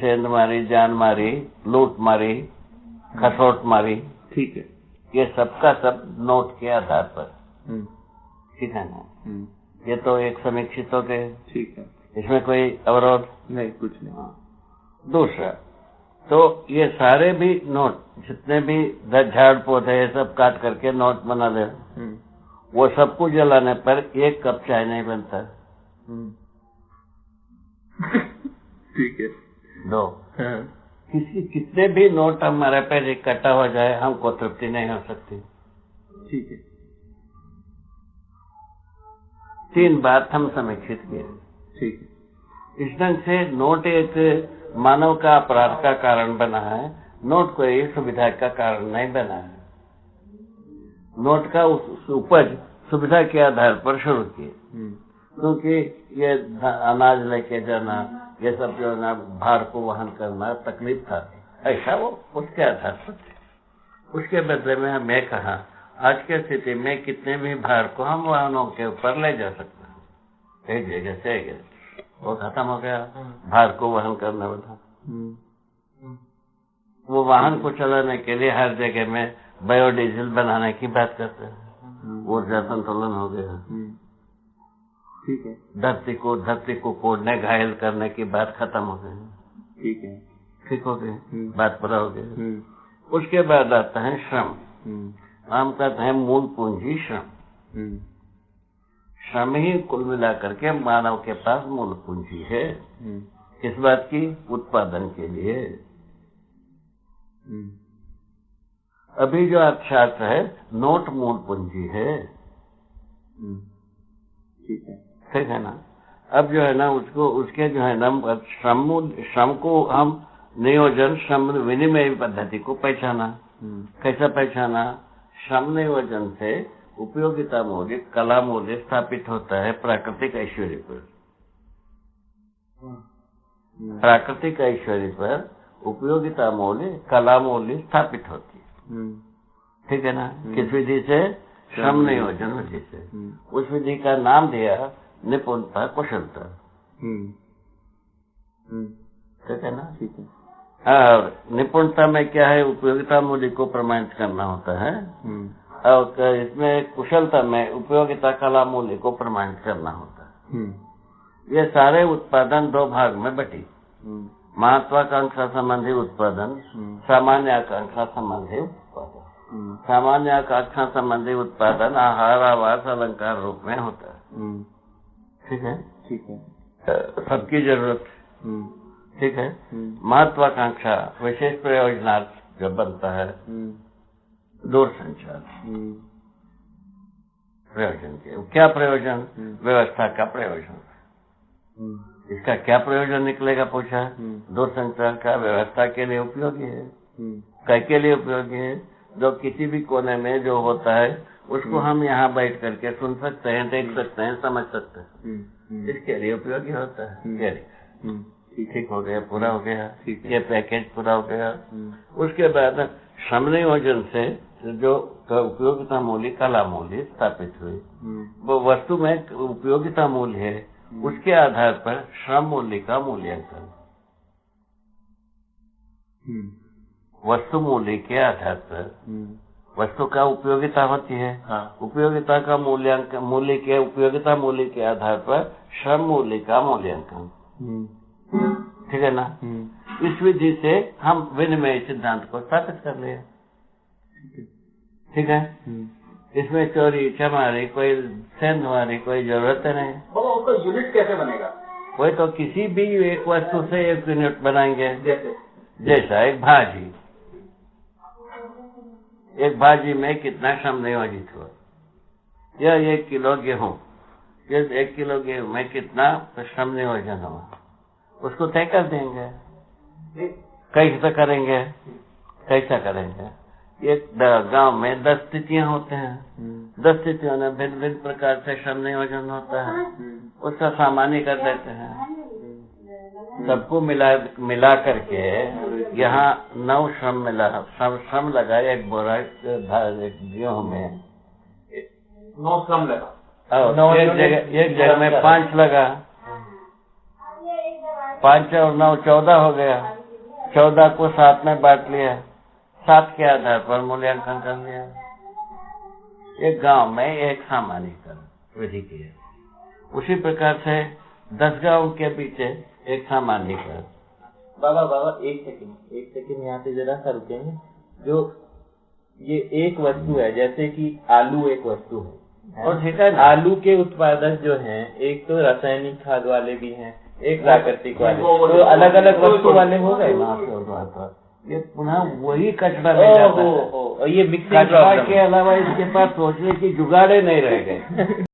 सेंध मारी, जान मारी, लूट मारी, खसोट मारी, ठीक है। ये सबका सब नोट के आधार पर, ठीक है ना। ये तो एक समीक्षित हो गए, ठीक है, इसमें कोई अवरोध नहीं, कुछ नहीं। दूसरा, तो ये सारे भी नोट, जितने भी झाड़ पौधे ये सब काट करके नोट बना दे, वो सबको जलाने पर 1 कप चाय नहीं बनता। ठीक है। 2, कितने भी नोट हमारे पे इकट्ठा हो जाए, हमको तृप्ति नहीं हो सकती। ठीक है। 3 बात हम समीक्षित किए। ठीक है। इस ढंग से नोट एक मानव का अपराध का कारण बना है, नोट कोई सुविधा का कारण नहीं बना है। नोट का उपज सुविधा के आधार पर शुरू किए, क्योंकि ये अनाज लेके जाना, ये सब जो है ना, भार को वहन करना तकलीफ था, ऐसा वो उसके आधार पर थे। उसके बदले में हमें कहा, आज के स्थिति में कितने भी भार को हम वाहनों के ऊपर ले जा सकते हैं, एक जगह से एक जगह, वो खत्म हो गया भार को वहन करने वाला। वो वाहन को चलाने के लिए हर जगह में बायोडीजल बनाने की बात करते हैं, ऊर्जा संतुलन हो गया। ठीक है। धरती को कोड़ने, घायल करने की बात खत्म हो गई। ठीक है। ठीक हो गई, बात पूरा हो गई। उसके बाद आता है श्रम। हम कहते हैं मूल पूंजी श्रम। श्रम ही कुल मिलाकर के मानव के पास मूल पूंजी है। किस बात की? उत्पादन के लिए। अभी जो अर्थशास्त्र है, नोट मूल पूंजी है। ठीक है। ठीक है ना। अब जो है ना, उसके जो है ना, श्रम को हम नियोजन, श्रम विनिमय पद्धति को पहचाना। कैसा पहचाना? श्रम नियोजन से उपयोगिता मूल्य, कला मूल्य स्थापित होता है प्राकृतिक ऐश्वर्य पर। प्राकृतिक ऐश्वर्य पर उपयोगिता मूल्य, कला मूल्य स्थापित होती है। ठीक है ना। किस विधि से? श्रम नियोजन विधि से। उस विधि का नाम दिया निपुणता, कुशलता। ठीक है ना। ठीक है। और निपुणता में क्या है? उपयोगिता मूल्य को प्रमाणित करना होता है। और इसमें कुशलता में उपयोगिता कला मूल्य को प्रमाणित करना होता है। ये सारे उत्पादन 2 भाग में बटी। महत्वाकांक्षा संबंधी उत्पादन, सामान्य आकांक्षा संबंधी उत्पादन। सामान्य आकांक्षा संबंधी उत्पादन आहार, आवास, अलंकार रूप में होता है। ठीक है। ठीक है। सबकी जरूरत। ठीक है। महत्वाकांक्षा विशेष प्रयोजनार्थ जब बनता है, दूरसंचार प्रयोजन के। क्या प्रयोजन? व्यवस्था का प्रयोजन। इसका क्या प्रयोजन निकलेगा पूछा? दूरसंचार का व्यवस्था के लिए उपयोगी है। काय के लिए उपयोगी है? जो किसी भी कोने में जो होता है उसको हम यहाँ बैठ करके सुन सकते हैं, देख सकते हैं, समझ सकते हैं। इसके लिए उपयोगी होता है। ठीक हो गया, पूरा हो गया। ये पैकेज पूरा हो गया। उसके बाद श्रम नियोजन से जो उपयोगिता मूल्य, कला मूल्य स्थापित हुई, वो वस्तु में उपयोगिता मूल्य है, उसके आधार पर श्रम मूल्य का मूल्यांकन। वस्तु मूल्य के आधार पर वस्तु का उपयोगिता होती है। उपयोगिता का मूल्यांकन, उपयोगिता मूल्य के आधार पर श्रम मूल्य का मूल्यांकन। ठीक है ना। इस विधि से हम विनिमय सिद्धांत को स्थापित कर लिया। ठीक है। इसमें चोरी चमारी, कोई सेंधमारी कोई जरूरत नहीं। उसका यूनिट कैसे बनेगा? वही तो, किसी भी एक वस्तु से एक यूनिट बनाएंगे। जैसा एक भाजी, एक भाजी में कितना श्रम नियोजित हुआ, या 1 किलो गेहूं, ये 1 किलो गेहूं में कितना श्रम नियोजन हुआ, उसको तय कर देंगे। कैसे करेंगे? कैसा करेंगे? एक गांव में 10 स्थितियां होते हैं। 10 स्थितियों में भिन्न भिन्न प्रकार से श्रम नियोजन होता है। उसका सामान्य कर देते हैं। सबको मिला करके यहाँ 9 श्रम मिला, श्रम लगा। एक बोरा गेहूं में 9 श्रम लगा। एक जगह में 5 लगा। 5 और 9 14 हो गया। 14 को 7 में बांट लिया, 7 के आधार पर मूल्यांकन कर लिया। एक गांव में एक सामान्यीकरण विधि की है। उसी प्रकार से 10 गांव के पीछे एक सामान्यीकरण। बाबा एक सेकंड यहाँ पे जरा सा रुकेंगे। जो ये एक वस्तु है, जैसे कि आलू एक वस्तु है, और ठीक है ना? आलू के उत्पादक जो हैं, एक तो रासायनिक खाद वाले भी हैं, एक प्राकृतिक वाले, तो अलग अलग वस्तु वाले हो गए। ये पुनः वही कचरा ले जाता है। और ये मिक्सिंग कचरा प्रॉब्लम के अलावा इसके पास सोचने की जुगाड़े नहीं रह गए।